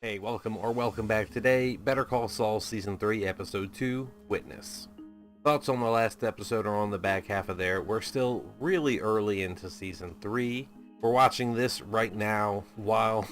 Hey, welcome back. Today, Better Call Saul Season 3, Episode 2, Witness. Thoughts on the last episode are on the back half of there. We're still really early into Season 3. We're watching this right now while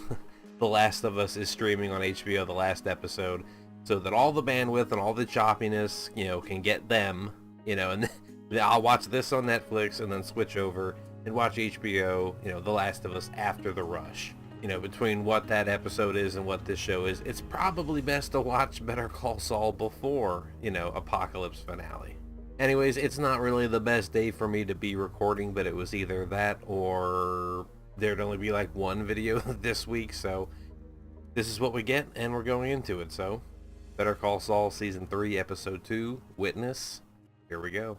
The Last of Us is streaming on HBO, the last episode, so that all the bandwidth and all the choppiness, can get them, and then I'll watch this on Netflix and then switch over and watch HBO, The Last of Us after the rush. Between what that episode is and what this show is, it's probably best to watch Better Call Saul before, Apocalypse finale. Anyways, it's not really the best day for me to be recording, but it was either that or there'd only be like one video this week, so this is what we get, and we're going into it. So, Better Call Saul Season 3, Episode 2, Witness. Here we go.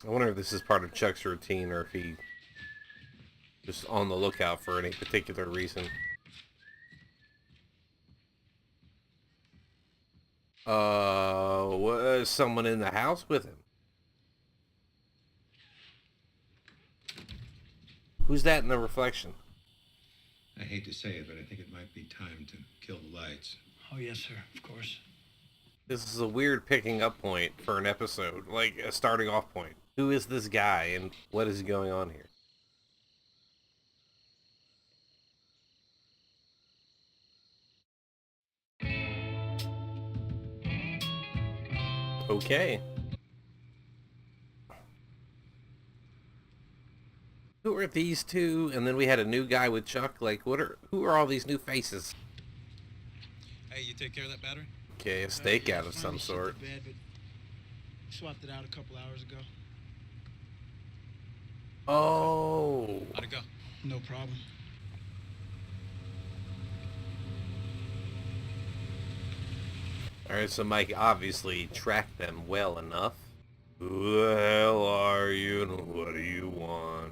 I wonder if this is part of Chuck's routine or if he just on the lookout for any particular reason. Was someone in the house with him? Who's that in the reflection? I hate to say it, but I think it might be time to kill the lights. Oh, yes, sir. Of course. This is a weird picking up point for an episode, like a starting off point. Who is this guy and what is going on here? Okay. Who are these two? And then we had a new guy with Chuck. Like, who are all these new faces? Hey, you take care of that battery? Okay, a stakeout of some sort. Bad, but swapped it out a couple hours ago. Oh. How'd it go? No problem. Alright, so Mike obviously tracked them well enough. Who the hell are you and what do you want?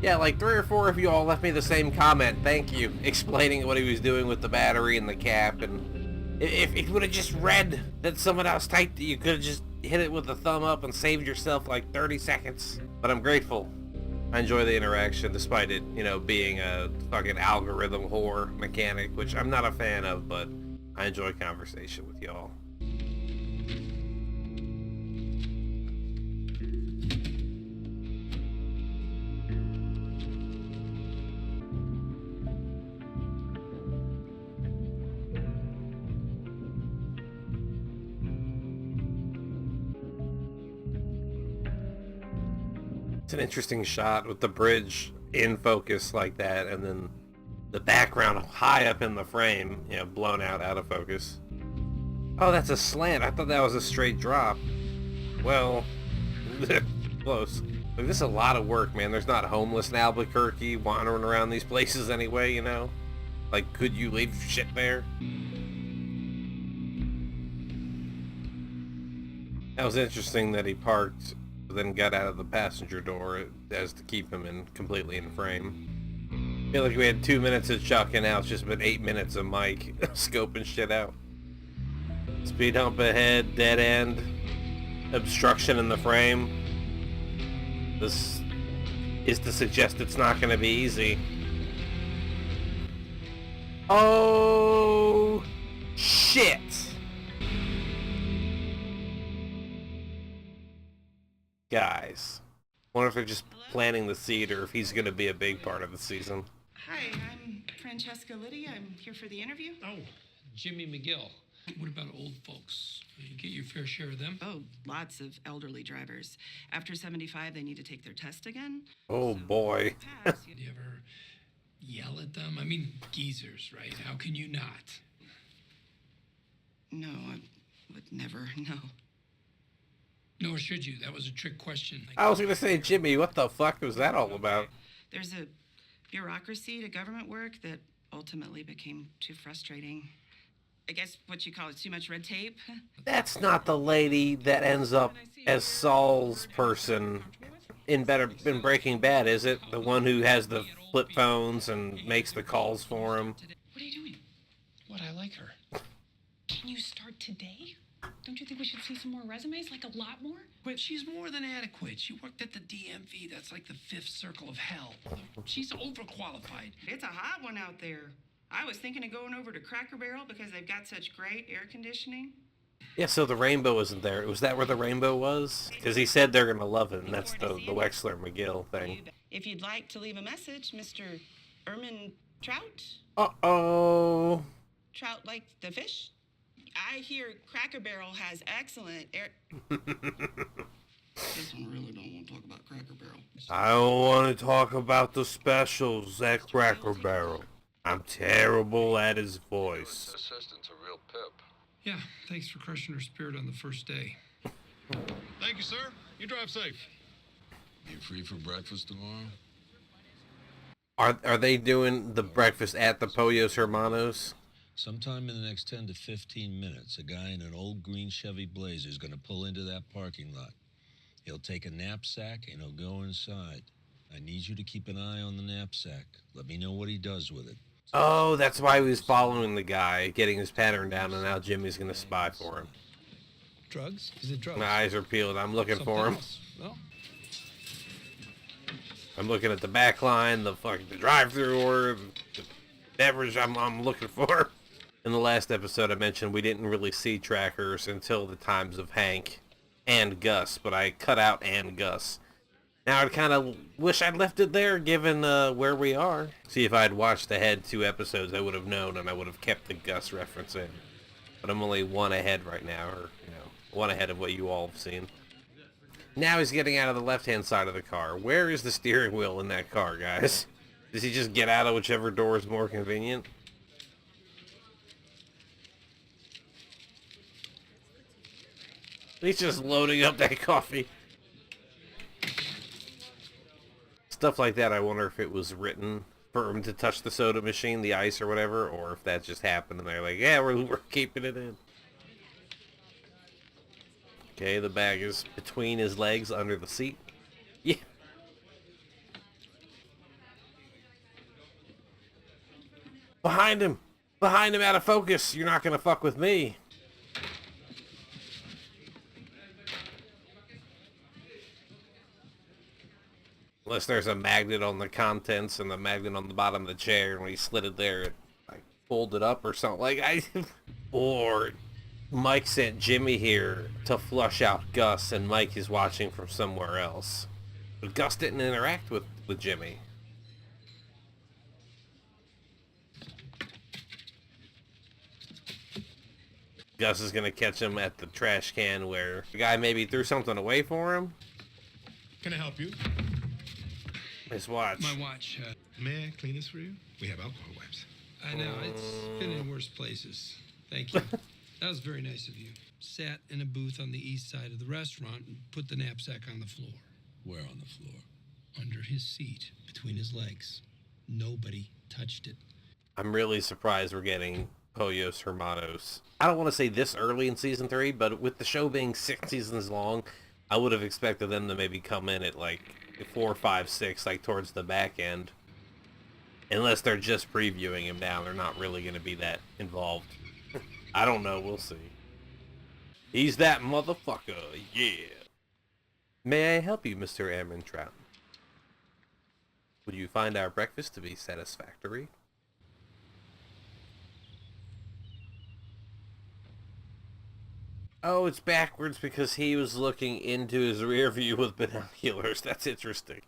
Yeah, like 3 or 4 of you all left me the same comment, thank you, explaining what he was doing with the battery and the cap, and if you would have just read that someone else typed it, you could have just hit it with a thumb up and saved yourself like 30 seconds. But I'm grateful. I enjoy the interaction despite it, being a fucking algorithm whore mechanic, which I'm not a fan of, but I enjoy conversation with y'all. It's an interesting shot with the bridge in focus like that, and then the background high up in the frame, blown out of focus. Oh, that's a slant. I thought that was a straight drop. Well, close. Like, this is a lot of work, man. There's not homeless in Albuquerque wandering around these places anyway, Like, could you leave shit there? That was interesting that he parked, then got out of the passenger door as to keep him completely in frame. I feel like we had 2 minutes of Chuck and now it's just been 8 minutes of Mike scoping shit out. Speed hump ahead, dead end, obstruction in the frame. This is to suggest it's not going to be easy. Oh, shit! Guys, wonder if they're just planting the seed or if he's going to be a big part of the season. Hi, I'm Francesca Liddy. I'm here for the interview. Oh, Jimmy McGill. What about old folks? You get your fair share of them? Oh, lots of elderly drivers. After 75, they need to take their test again. Oh, boy. Do you ever yell at them? I mean, geezers, right? How can you not? No, I would never, no. Nor should you. That was a trick question. I was going to say, Jimmy, what the fuck was that all about? There's a bureaucracy to government work that ultimately became too frustrating. I guess what you call it, too much red tape. That's not the lady that ends up as Saul's person in Breaking Bad, is it? The one who has the flip phones and makes the calls for him. What are you doing? What, I like her. Can you start today? Don't you think we should see some more resumes? Like a lot more? But she's more than adequate. She worked at the DMV. That's like the fifth circle of hell. She's overqualified. It's a hot one out there. I was thinking of going over to Cracker Barrel because they've got such great air conditioning. Yeah, so the rainbow isn't there. Was that where the rainbow was? Because he said they're going to love it, and that's the Wexler-McGill thing. If you'd like to leave a message, Mr. Ermin Trout? Uh-oh. Trout like the fish? I hear Cracker Barrel has excellent air... This one really don't want to talk about Cracker Barrel. I don't want to talk about the specials at Cracker Barrel. I'm terrible at his voice. Assistant's a real pip. Yeah, thanks for crushing her spirit on the first day. Thank you, sir. You drive safe. You free for breakfast tomorrow? Are they doing the breakfast at the Pollos Hermanos? Sometime in the next 10 to 15 minutes, a guy in an old green Chevy Blazer is going to pull into that parking lot. He'll take a knapsack and he'll go inside. I need you to keep an eye on the knapsack. Let me know what he does with it. Oh, that's why he was following the guy, getting his pattern down, and now Jimmy's going to spy for him. Drugs? Is it drugs? My eyes are peeled. I'm looking for him. No? I'm looking at the back line, the drive-thru order, the beverage I'm looking for. In the last episode I mentioned we didn't really see trackers until the times of Hank and Gus, but I cut out and Gus. Now I kind of wish I'd left it there given where we are. See, if I'd watched ahead 2 episodes I would have known and I would have kept the Gus reference in. But I'm only 1 ahead right now, or 1 ahead of what you all have seen. Now he's getting out of the left-hand side of the car. Where is the steering wheel in that car, guys? Does he just get out of whichever door is more convenient? He's just loading up that coffee. Stuff like that, I wonder if it was written for him to touch the soda machine, the ice or whatever, or if that just happened and they're like, yeah, we're keeping it in. Okay, the bag is between his legs under the seat. Yeah. Behind him! Behind him, out of focus! You're not gonna fuck with me! Unless there's a magnet on the contents and the magnet on the bottom of the chair, and when he slid it there, it like folded up or something. Or Mike sent Jimmy here to flush out Gus, and Mike is watching from somewhere else. But Gus didn't interact with Jimmy. Gus is gonna catch him at the trash can where the guy maybe threw something away for him. Can I help you? His watch. My watch. May I clean this for you? We have alcohol wipes. I know, it's been in worse places. Thank you. That was very nice of you. Sat in a booth on the east side of the restaurant and put the knapsack on the floor. Where on the floor? Under his seat, between his legs. Nobody touched it. I'm really surprised we're getting Pollos Hermanos. I don't want to say this early in season 3, but with the show being 6 seasons long, I would have expected them to maybe come in at like 4, 5, 6, like towards the back end. Unless they're just previewing him now, they're not really going to be that involved. I don't know, we'll see. He's that motherfucker, yeah. May I help you, Mr. Ermin Trout? Would you find our breakfast to be satisfactory? Oh, it's backwards because he was looking into his rear view with binoculars. That's interesting.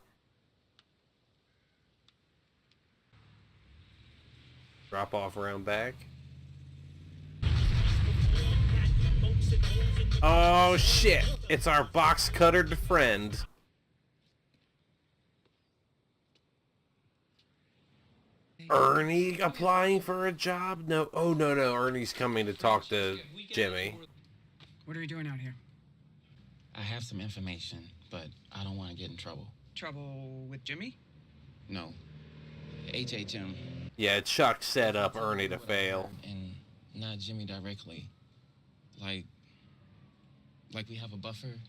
Drop off around back. Oh shit! It's our box cutter friend. Ernie applying for a job? No. Oh no. Ernie's coming to talk to Jimmy. What are you doing out here? I have some information, but I don't want to get in trouble. Trouble with Jimmy? No. HHM. Yeah, Chuck set up Ernie to fail. And not Jimmy directly. Like we have a buffer,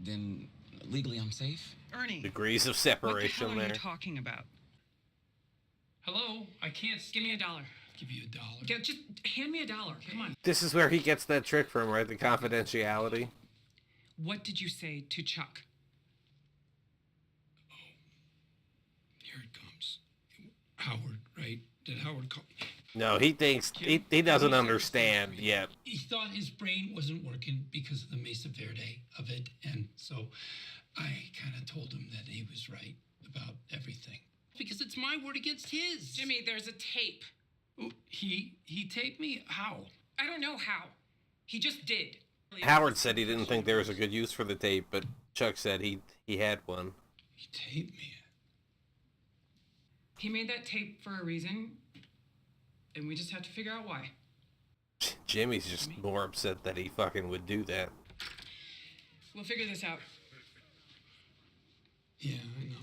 then legally I'm safe. Ernie. Degrees of separation what the hell there. are you talking about? Hello? I can't... Give me $1. Give you $1. Yeah, just hand me $1. Come on. This is where he gets that trick from, right? The confidentiality. What did you say to Chuck? Here it comes. Howard, right? Did Howard call? No, he thinks he doesn't understand yet. He thought his brain wasn't working because of the Mesa Verde of it, and so I kind of told him that he was right about everything. Because it's my word against his. Jimmy, there's a tape. Oh, he taped me? How? I don't know how. He just did. Howard said he didn't think there was a good use for the tape, but Chuck said he had one. He taped me. He made that tape for a reason, and we just have to figure out why. Jimmy's just more upset that he fucking would do that. We'll figure this out. Yeah, I know.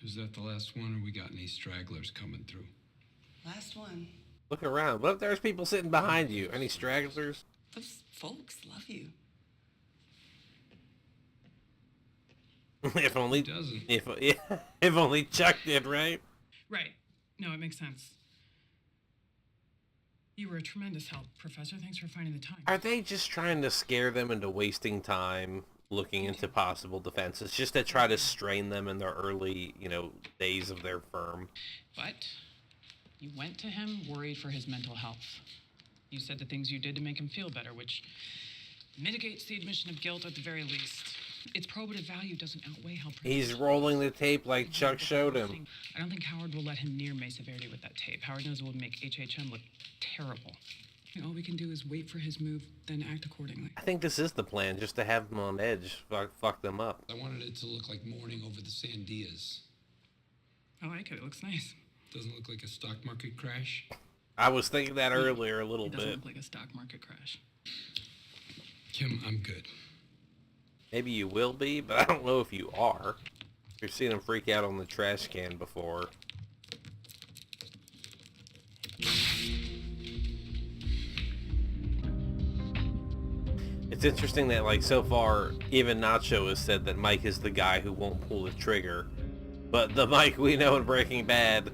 Is that the last one, or we got any stragglers coming through? Last one. Look around. What if there's people sitting behind you? Any stragglers? Those folks love you. If only doesn't. If only Chuck did, right? Right. No, it makes sense. You were a tremendous help, Professor. Thanks for finding the time. Are they just trying to scare them into wasting time looking into possible defenses, just to try to strain them in their early, days of their firm? But you went to him worried for his mental health. You said the things you did to make him feel better, which mitigates the admission of guilt at the very least. Its probative value doesn't outweigh how... He's rolling the tape like Chuck showed him. I don't think Howard will let him near Mesa Verde with that tape. Howard knows it will make HHM look terrible. All we can do is wait for his move, then act accordingly. I think this is the plan, just to have them on edge, fuck them up. I wanted it to look like morning over the Sandias. I like it. It looks nice. Doesn't look like a stock market crash. I was thinking that earlier a little It doesn't bit. look like a stock market crash. Kim, I'm good. Maybe you will be, but I don't know if you are. You've seen him freak out on the trash can before. It's interesting that, so far, even Nacho has said that Mike is the guy who won't pull the trigger. But the Mike we know in Breaking Bad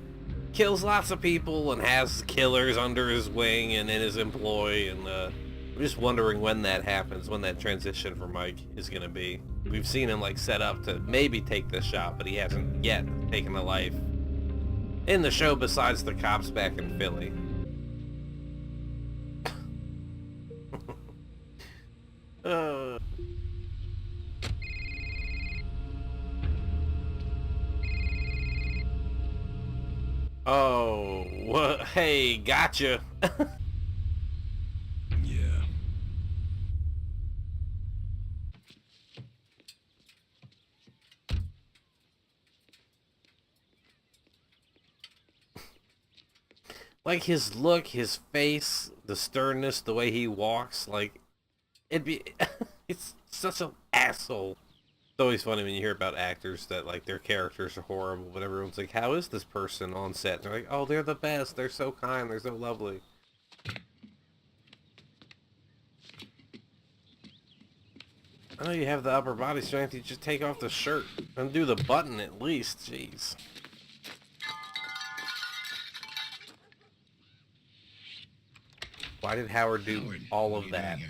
kills lots of people and has killers under his wing and in his employ, and I'm just wondering when that happens, when that transition for Mike is going to be. We've seen him, set up to maybe take this shot, but he hasn't yet taken a life in the show besides the cops back in Philly. Oh, what? Hey, gotcha. Yeah. His look, his face, the sternness, the way he walks, it's such an asshole. It's always funny when you hear about actors that, their characters are horrible, but everyone's like, how is this person on set? And they're like, oh, they're the best, they're so kind, they're so lovely. I know you have the upper body strength, you just take off the shirt. Undo the button at least, jeez. Why did Howard do all of that?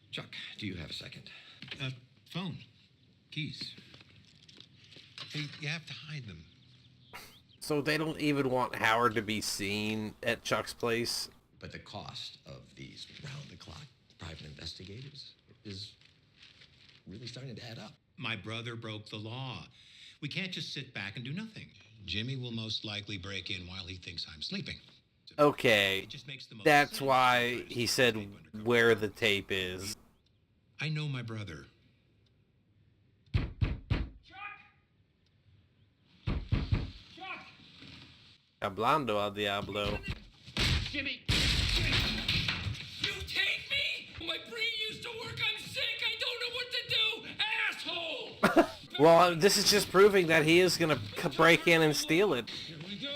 Chuck, do you have a second? Phone. Keys. You have to hide them. So they don't even want Howard to be seen at Chuck's place? But the cost of these round-the-clock private investigators is really starting to add up. My brother broke the law. We can't just sit back and do nothing. Jimmy will most likely break in while he thinks I'm sleeping. Okay, that's why he said where the tape is. I know my brother. Hablando al diablo. Jimmy! You take me? My brain used to work. I'm sick. I don't know what to do. Asshole! Well, this is just proving that he is going to break in and steal it. Here we go.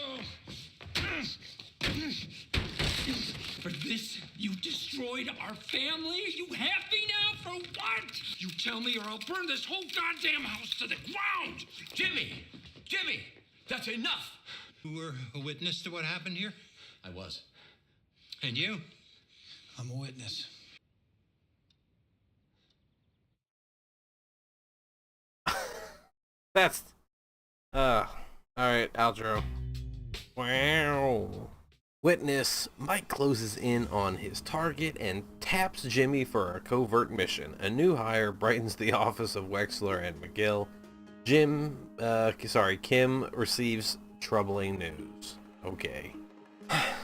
For this, you destroyed our family? You happy now? For what? You tell me or I'll burn this whole goddamn house to the ground! Jimmy! Jimmy! That's enough! You were a witness to what happened here? I was. And you? I'm a witness. That's alright, outro. Wow. Witness, Mike closes in on his target and taps Jimmy for a covert mission. A new hire brightens the office of Wexler and McGill. Kim receives troubling news. Okay.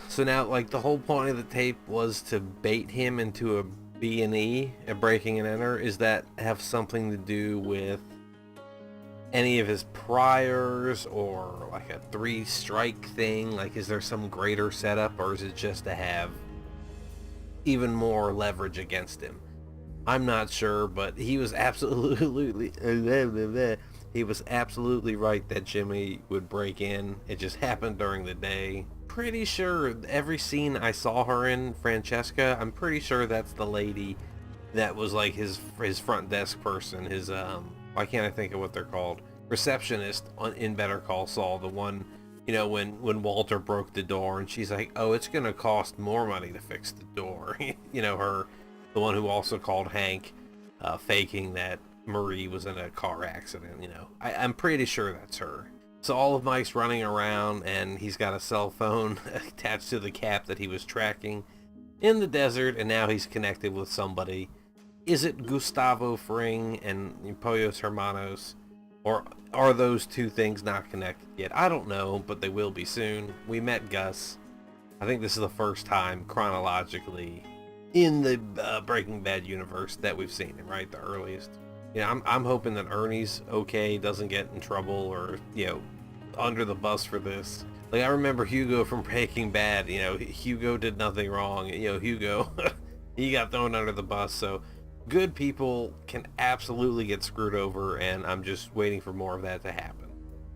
So now, like, the whole point of the tape was to bait him into a B&E, a breaking and enter. Is that have something to do with any of his priors, or like a 3-strike thing? Like, is there some greater setup, or is it just to have even more leverage against him? I'm not sure, but he was absolutely right that Jimmy would break in. It just happened during the day. Pretty sure every scene I saw her in, Francesca, I'm pretty sure that's the lady that was like his front desk person, his why can't I think of what they're called? Receptionist in Better Call Saul, the one, you know, when Walter broke the door and she's like, oh, it's gonna cost more money to fix the door. You know, the one who also called Hank, faking that Marie was in a car accident, you know. I'm pretty sure that's her. So all of Mike's running around and he's got a cell phone attached to the cap that he was tracking in the desert, and now he's connected with somebody. Is it Gustavo Fring and Pollos Hermanos? Or are those two things not connected yet? I don't know, but they will be soon. We met Gus. I think this is the first time chronologically in the Breaking Bad universe that we've seen him, right? The earliest. You know, I'm hoping that Ernie's okay, doesn't get in trouble or, you know, under the bus for this. Like, I remember Hugo from Breaking Bad, you know, Hugo did nothing wrong. You know, Hugo, he got thrown under the bus, so good people can absolutely get screwed over, and I'm just waiting for more of that to happen.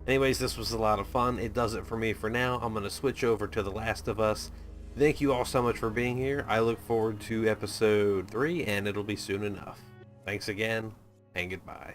Anyways, this was a lot of fun. It does it for me for now. I'm going to switch over to The Last of Us. Thank you all so much for being here. I look forward to episode 3, and it'll be soon enough. Thanks again, and goodbye.